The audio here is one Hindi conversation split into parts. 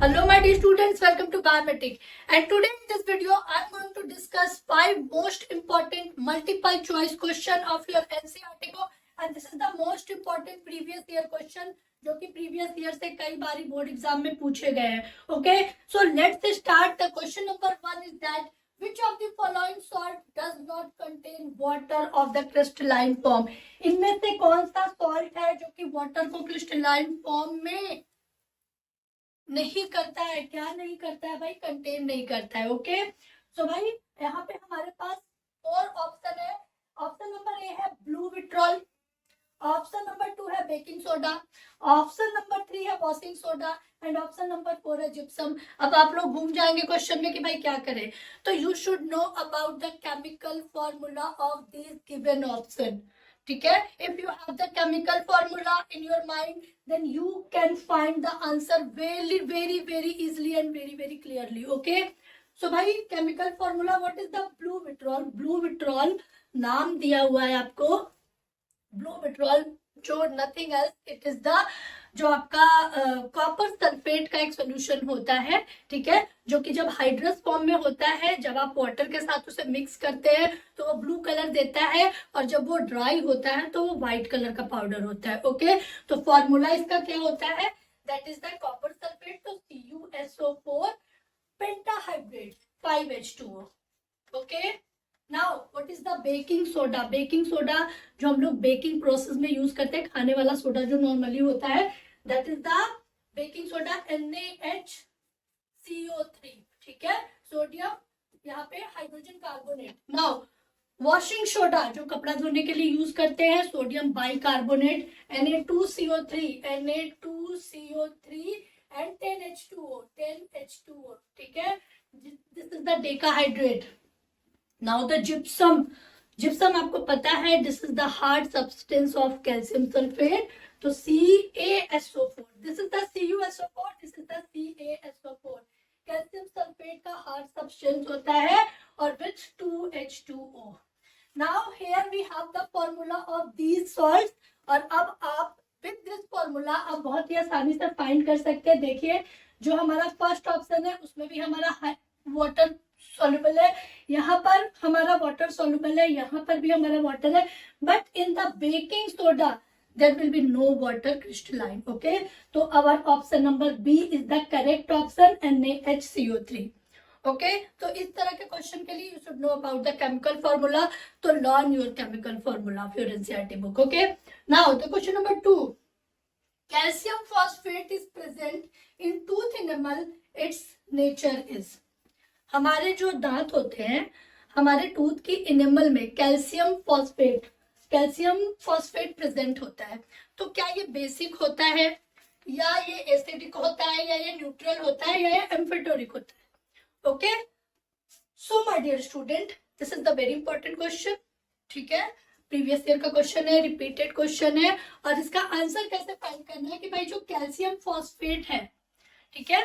Hello my dear students, welcome to Biometric. And today in this video I am going to discuss 5 most important multiple choice question of your NCERT को, and this is the most important previous year question जो कि previous year से कई बारी बोर्ड एग्जाम में पूछे गए हैं. Okay, so let's start. The question number 1 is that which of the following salt does not contain water of the crystalline form? इनमें से कौन सा salt है जो कि water को crystalline form में नहीं करता है? क्या नहीं करता है भाई? कंटेन नहीं करता है. ओके, सो भाई यहाँ पे हमारे पास 4 ऑप्शन है. ऑप्शन नंबर ए है ब्लू विट्रॉल, ऑप्शन नंबर 2 है बेकिंग सोडा, ऑप्शन नंबर 3 है washing soda and option number 4 है जिप्सम. अब आप लोग घूम जाएंगे क्वेश्चन में कि भाई क्या करें, तो you should know about the chemical formula of this given option. ठीक है, if you have the chemical formula in your mind then you can find the answer very easily and very clearly. Okay, so भाई chemical formula, what is the blue vitriol? blue vitriol नाम दिया हुआ है आपको. blue vitriol जो nothing else, it is the जो आपका कॉपर सल्फेट का एक सोल्यूशन होता है. ठीक है, जो कि जब हाइड्रस फॉर्म में होता है, जब आप वाटर के साथ उसे मिक्स करते हैं तो वो ब्लू कलर देता है, और जब वो ड्राई होता है तो वो व्हाइट कलर का पाउडर होता है. ओके, तो फॉर्मूला इसका क्या होता है? That is the copper sulphate, तो CuSO4 pentahydrate 5H2O. Okay, now what is the baking soda? Baking soda जो हम लोग बेकिंग प्रोसेस में यूज करते हैं, खाने वाला सोडा जो नॉर्मली होता है, that is the baking soda NaHCO3. ठीक है, सोडियम यहाँ पे hydrogen carbonate. Now washing soda जो कपड़ा धोने के लिए यूज करते हैं, sodium bicarbonate Na2CO3 and 10H2O. ठीक है, this is the decahydrate. Now the gypsum आपको पता है, this is the hard substance of calcium sulphate, तो CaSO4. This is the CuSO4, this is the CaSO4. Calcium sulphate का हार्ड सब्सटेंस होता है और with 2H2O. Now here we have the formula of these salts, और अब आप विथ दिस फॉर्मूला आप बहुत ही आसानी से फाइंड कर सकते हैं. देखिए, जो हमारा फर्स्ट ऑप्शन है उसमें भी हमारा वाटर सॉल्युबल है, यहाँ पर हमारा वाटर सॉल्युबल है, यहाँ पर भी हमारा वाटर है, but in the baking soda there will be no water crystalline. Okay, तो our option number B is the correct option, NaHCO3. Okay, तो इस तरह के क्वेश्चन के लिए you should know about the chemical formula. तो learn your chemical formula of your NCERT book. Okay, now the question number 2. Calcium phosphate is present in tooth enamel. Its nature is. हमारे जो दांत होते हैं, हमारे टूथ की इनेमल में कैल्शियम फॉस्फेट प्रेजेंट होता है. तो क्या ये बेसिक होता है, या ये एसिडिक होता है, या ये न्यूट्रल होता है, या ये एम्फिटोरिक होता है? Okay, so my dear student, this is the very important question. ठीक है, प्रीवियस ईयर का क्वेश्चन है, रिपीटेड क्वेश्चन है, और इसका आंसर कैसे फाइंड करना है कि भाई जो कैल्शियम फॉस्फेट है, ठीक है,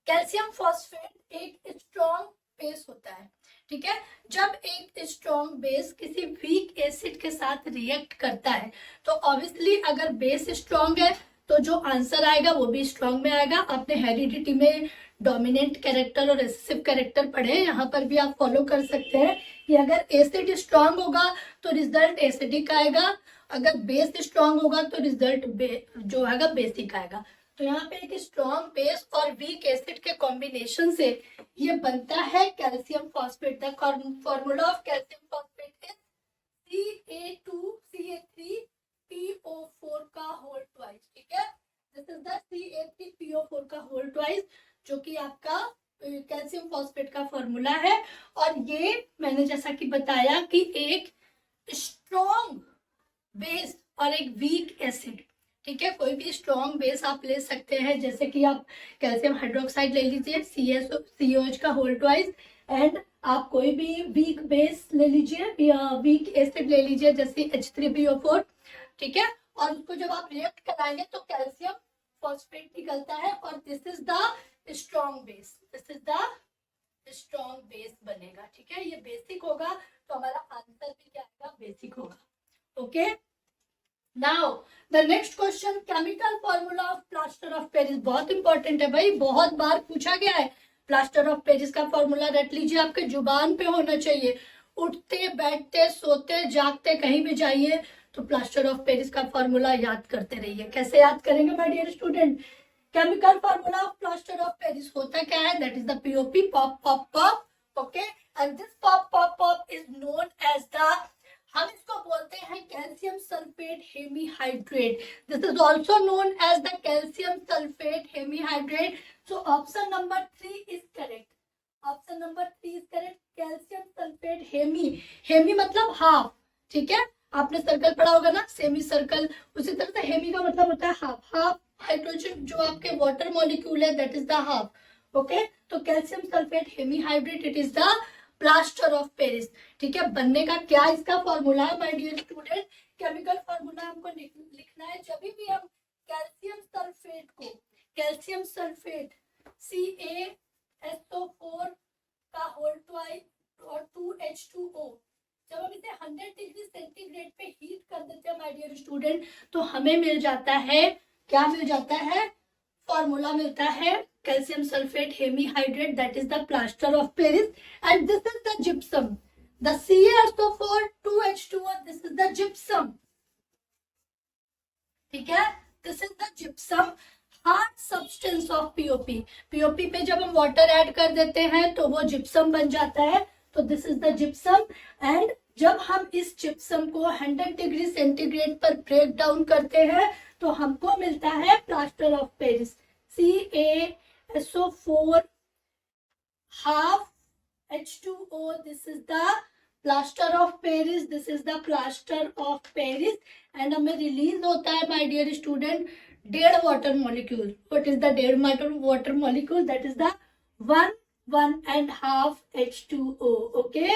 कैल्शियम फॉस्फेट एक स्ट्रॉन्ग बेस होता है. ठीक है, जब एक स्ट्रॉन्ग बेस किसी वीक एसिड के साथ रिएक्ट करता है, तो ऑब्वियसली अगर बेस स्ट्रॉन्ग है तो जो आंसर आएगा वो भी स्ट्रॉन्ग में आएगा. आपने हेरिडिटी में डोमिनेंट कैरेक्टर और रिसेसिव कैरेक्टर पढ़े, यहाँ पर भी आप फॉलो कर सकते हैं कि अगर एसिड स्ट्रॉन्ग होगा तो रिजल्ट एसिडिक आएगा, अगर बेस स्ट्रॉन्ग होगा तो रिजल्ट जो आएगा बेसिक आएगा. तो यहाँ पे एक स्ट्रॉन्ग बेस और वीक एसिड के कॉम्बिनेशन से ये बनता है calcium phosphate. The formula of calcium phosphate is Ca2Ca3PO4 का होल ट्वाइस. ठीक है, दिस इज द Ca3PO4 का होल ट्वाइस, जो कि आपका कैल्शियम फॉस्फेट का फॉर्मूला है. और ये मैंने जैसा कि बताया कि एक स्ट्रॉन्ग बेस और एक वीक एसिड. ठीक है, कोई भी स्ट्रॉन्ग बेस आप ले सकते हैं, जैसे कि आप कैल्शियम हाइड्रोक्साइड ले लीजिए COH का होल ट्वाइस, एंड आप कोई भी वीक बेस ले लीजिए या वीक एसिड ले लीजिए जैसे H3PO4. ठीक है, और उसको जब आप रिएक्ट कराएंगे तो कैल्शियम फॉस्फेट निकलता है, और this is the strong base, this is the strong base बनेगा. ठीक है, ये बेसिक होगा तो हमारा आंसर भी क्या आएगा, बेसिक होगा. Okay, now the next question, chemical formula of plaster of Paris. बहुत इंपॉर्टेंट है भाई, बहुत बार पूछा गया है। प्लास्टर ऑफ पेरिस का फॉर्मूला रट लीजिए, आपके जुबान पे होना चाहिए। उठते बैठते सोते जागते कहीं भी जाइए तो प्लास्टर ऑफ पेरिस का फॉर्मूला याद करते रहिए। कैसे याद करेंगे my dear student? Chemical formula of plaster of Paris होता क्या है? That is the POP, pop pop pop. Okay, and this pop pop pop is known as the, हम इसको बोलते हैं calcium sulphate hemihydrate. This is also known as the calcium sulphate hemihydrate. So option number 3 is correct. Option number 3 is correct, calcium sulphate hemi. Hemi मतलब हाफ, ठीक है? आपने सर्कल पढ़ा होगा ना, सेमी सर्कल। उसी तरह से हेमी का मतलब होता है हाफ। हाफ हाइड्रोजन जो आपके वाटर मॉलिक्यूल है, that is the half. Okay, तो calcium sulphate hemihydrate, it is the plaster of Paris. ठीक है, बनने का क्या इसका फॉर्मूला है my dear student? Chemical formula हमको लिखना है, जब भी हम कैल्शियम सल्फेट को, कैल्शियम सल्फेट CaSO4 का होल ट्वाइस और 2H2O, जब हम इसे 100 डिग्री सेंटीग्रेड पे हीट कर देते हैं माय डियर स्टूडेंट, तो हमें मिल जाता है, क्या मिल जाता है? फॉर्मूला मिलता है calcium sulphate hemihydrate, that is the plaster of Paris. And this is the gypsum, the CaSO4 2H2O, this is the gypsum. ठीक है, this is the gypsum, hard substance of POP. POP पे जब हम वाटर ऐड कर देते हैं तो वो जिप्सम बन जाता है, तो this is the gypsum. And जब हम इस जिप्सम को 100 डिग्री सेंटीग्रेड पर ब्रेक डाउन करते हैं तो हमको मिलता है plaster of Paris, CaSO4 half H2O, this is the plaster of Paris, this is the plaster of Paris। And हमें रिलीज होता है my dear student 1.5 water molecule. What is the 1.5 water molecule? That is the 1.5 H2O। Okay,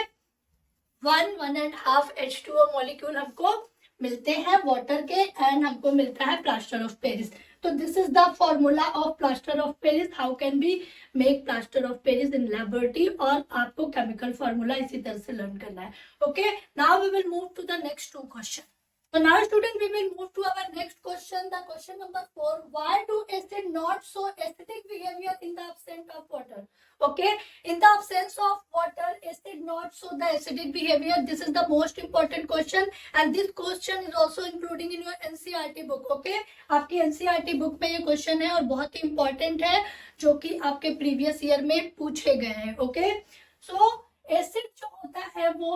1.5 H2O molecule हमको मिलते हैं वाटर के, एंड हमको मिलता है प्लास्टर ऑफ पेरिस। तो this is the formula of plaster of Paris. How can be make plaster of Paris in laboratory, और आपको केमिकल फॉर्मूला इसी तरह से लर्न करना है। Okay, now we will move to the next 2 question. So now student, we will move to our next question, the question number 4. Why do acid not show acidic behavior in the absence of water? Okay, in the absence of water, acid not show the acidic behavior. This is the most important question, and this question is also including in your NCERT book. Okay, आपकी NCERT book में ये question है और बहुत ही important है, जो कि आपके previous year में पूछे गए हैं। Okay, so acid जो होता है वो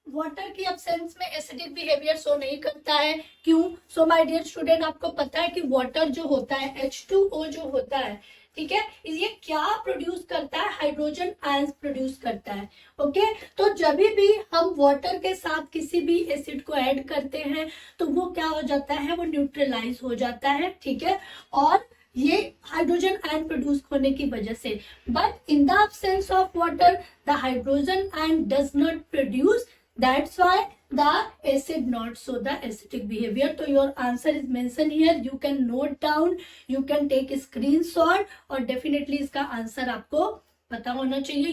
वाटर की एब्सेंस में एसिडिक बिहेवियर शो नहीं करता है। क्यों? सो माय डियर स्टूडेंट, आपको पता है कि वाटर जो होता है, H2O जो होता है, ठीक है, ये क्या प्रोड्यूस करता है? हाइड्रोजन आयंस प्रोड्यूस करता है। ओके, तो जब भी हम वाटर के साथ किसी भी एसिड को ऐड करते हैं तो वो क्या हो जाता है? वो न्यूट्रलाइज हो जाता है। ठीक है, और ये हाइड्रोजन आयन प्रोड्यूस होने की वजह से। But in the absence of water the hydrogen ion does not produce, that's why the acid not show the acidic behavior। तो your answer is mentioned here, you can note down, you can take a screenshot, और definitely इसका आंसर आपको पता होना चाहिए।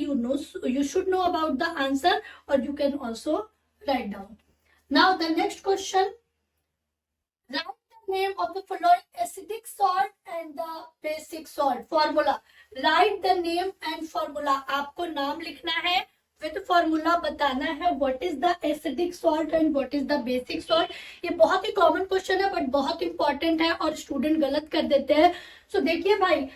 you should know about the answer, or you can also write down। now the next question, write the name of the following acidic salt and the basic salt formula। write the name and formula, आपको नाम लिखना है विद फॉर्मूला बताना है। What is the acidic salt and what is the basic salt. ये बहुत ही कॉमन क्वेश्चन है बट बहुत इंपॉर्टेंट है, और स्टूडेंट गलत कर देते हैं। सो देखिए भाई,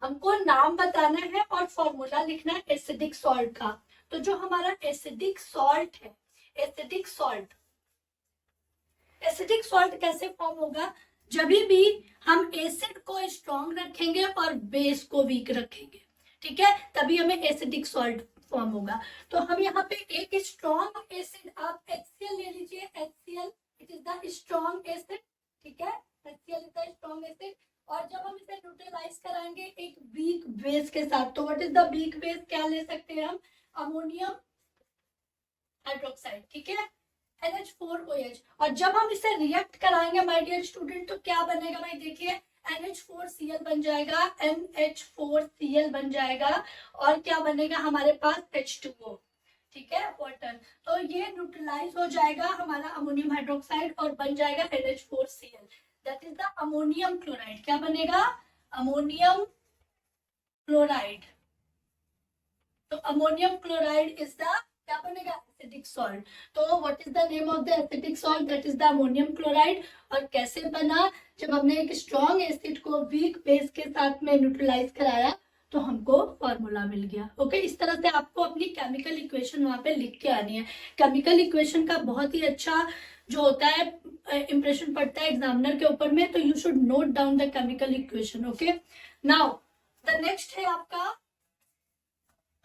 हमको नाम बताना है और फॉर्मूला लिखना है एसिडिक सॉल्ट का। तो जो हमारा एसिडिक सॉल्ट है, एसिडिक सॉल्ट, एसिडिक सॉल्ट कैसे फॉर्म होगा? जब भी हम एसिड को स्ट्रॉन्ग रखेंगे और बेस को वीक रखेंगे, ठीक है, तभी हमें एसिडिक सॉल्ट फॉर्म होगा। तो हम यहाँ पे एक स्ट्रॉन्ग एसिड, आप HCl ले लीजिए, HCl it is the strong acid. ठीक है, HCl is the strong acid. और जब हम इसे न्यूट्रलाइज कराएंगे एक वीक बेस के साथ, तो what is the weak base? क्या ले सकते हैं हम? Ammonium hydroxide. ठीक है, NH4OH। और जब हम इसे रिएक्ट कराएंगे माय डियर स्टूडेंट, तो क्या बनेगा भाई? देखिए, NH4Cl बन जाएगा, NH4Cl बन जाएगा, और क्या बनेगा हमारे पास? H2O। ठीक है, वाटर। तो ये न्यूट्रलाइज हो जाएगा हमारा अमोनियम हाइड्रोक्साइड और बन जाएगा NH4Cl, that is the ammonium chloride. क्या बनेगा? Ammonium chloride. तो अमोनियम क्लोराइड इज द क्या बनेगा? Acidic salt. तो what is the name of the acidic salt? That is the ammonium chloride. और कैसे बना? जब हमने एक स्ट्रॉन्ग एसिड को वीक बेस के साथ में न्यूट्रलाइज कराया तो हमको फॉर्मूला मिल गया। ओके, इस तरह से आपको अपनी केमिकल इक्वेशन वहां पे लिख के आनी है। केमिकल इक्वेशन का बहुत ही अच्छा जो होता है इंप्रेशन पड़ता है एग्जामिनर के ऊपर में, तो you should note down the chemical equation. Okay, now the next है आपका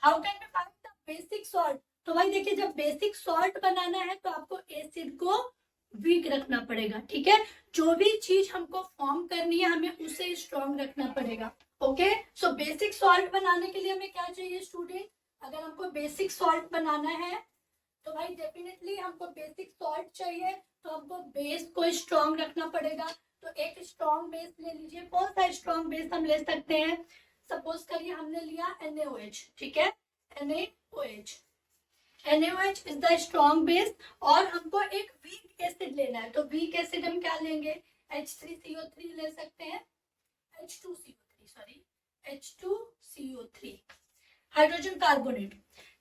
how can B find the basic salt. तो भाई देखिए, जब बेसिक सॉल्ट बनाना है तो आपको एसिड को वीक रखना पड़ेगा। ठीक है, जो भी चीज हमको फॉर्म करनी है हमें उसे स्ट्रॉन्ग रखना पड़ेगा। ओके, सो बेसिक सॉल्ट बनाने के लिए हमें क्या चाहिए स्टूडेंट? अगर हमको बेसिक सॉल्ट बनाना है तो भाई डेफिनेटली हमको बेसिक सॉल्ट चाहिए, तो हमको बेस को स्ट्रॉन्ग रखना पड़ेगा। तो एक स्ट्रॉन्ग बेस ले लीजिए। कौन सा स्ट्रॉन्ग बेस हम ले सकते हैं? सपोज करिए हमने लिया NaOH। ठीक है, NaOH। NaOH is the strong base और हमको एक वीक एसिड लेना है। तो वीक एसिड हम क्या लेंगे? H3CO3 ले सकते हैं, H2CO3 sorry, H2CO3 hydrogen carbonate.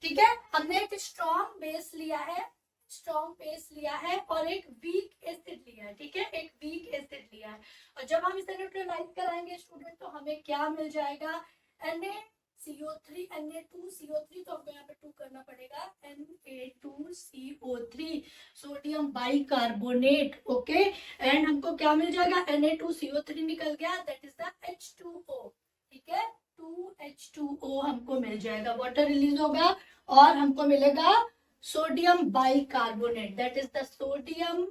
ठीक है, हमने एक स्ट्रॉन्ग बेस लिया है, स्ट्रॉन्ग बेस लिया है और एक वीक एसिड लिया है। ठीक है, एक वीक एसिड लिया है और जब हम इसे न्यूट्रलाइज कराएंगे स्टूडेंट तो हमें क्या मिल जाएगा? Na2CO3, Na2CO3। तो हमको यहाँ पे 2 करना पड़ेगा, Na2CO3 sodium bicarbonate. Okay, and हमको क्या मिल जाएगा? Na2CO3 निकल गया, दैट इज द H2O। ठीक है, 2H2O हमको मिल जाएगा, वाटर रिलीज होगा और हमको मिलेगा sodium bicarbonate, that is the sodium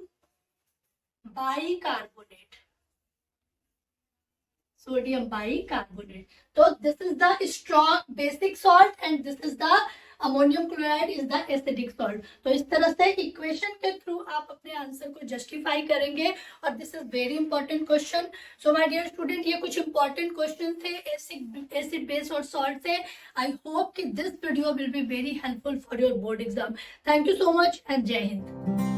bicarbonate, sodium bicarbonate. तो this is the strong basic salt and this is the ammonium chloride is the acidic salt. तो इस तरह से इक्वेशन के थ्रू आप अपने आंसर को जस्टिफाई करेंगे और this is very important question. So my dear student, ये कुछ इंपॉर्टेंट क्वेश्चन थे एसिड बेस और सॉल्ट से। आई होप कि this video will be very helpful for your board exam. Thank you so much and जय हिंद।